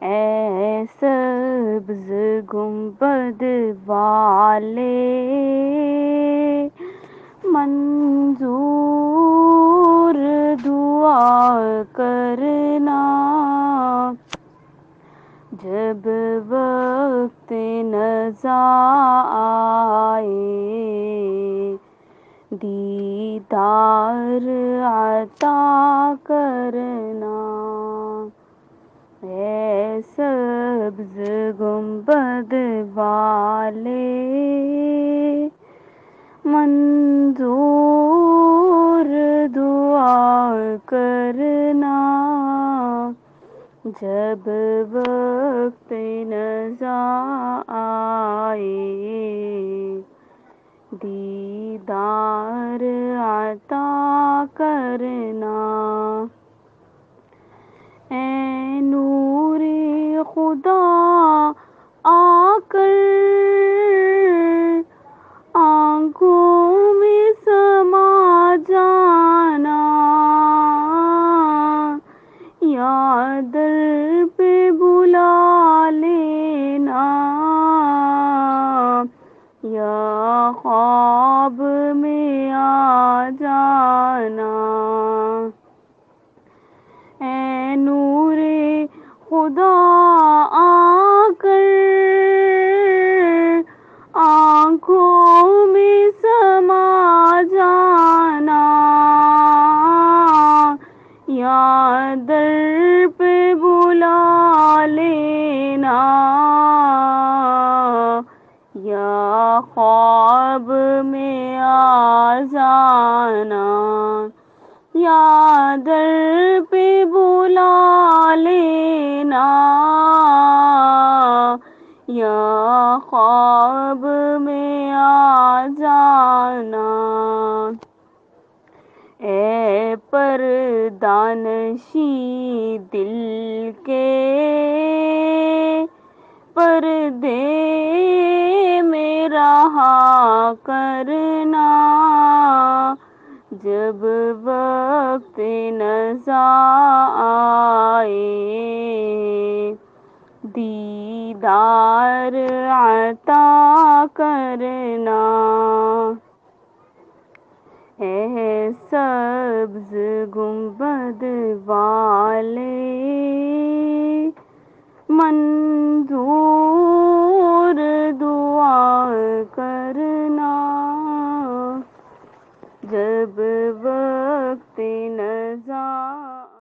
اے سبز گنبد والے منظور دعا کرنا، جب وقت نزا آئے دیدار عطا کرنا۔ اے سبز گنبد والے منظور دعا کرنا، جب وقت نزا آئے دیدار عطا کرنا۔ اے نور خدا آ کر آنکھوں میں سما جانا، یا در پہ بلا لینا، یا خواب میں آ جانا۔ اے نور خدا آ کر آنکھوں میں سما جانا، یا در پہ بلا لینا، یا خواب میں آ جانا، یا در پہ بلا لینا، یا خواب میں آ جانا۔ اے پردانشی دل کے پردے میں رہا کرنا، جب وقت نزا آئے دیدار عطا کرنا۔ اے سبز گنبد والے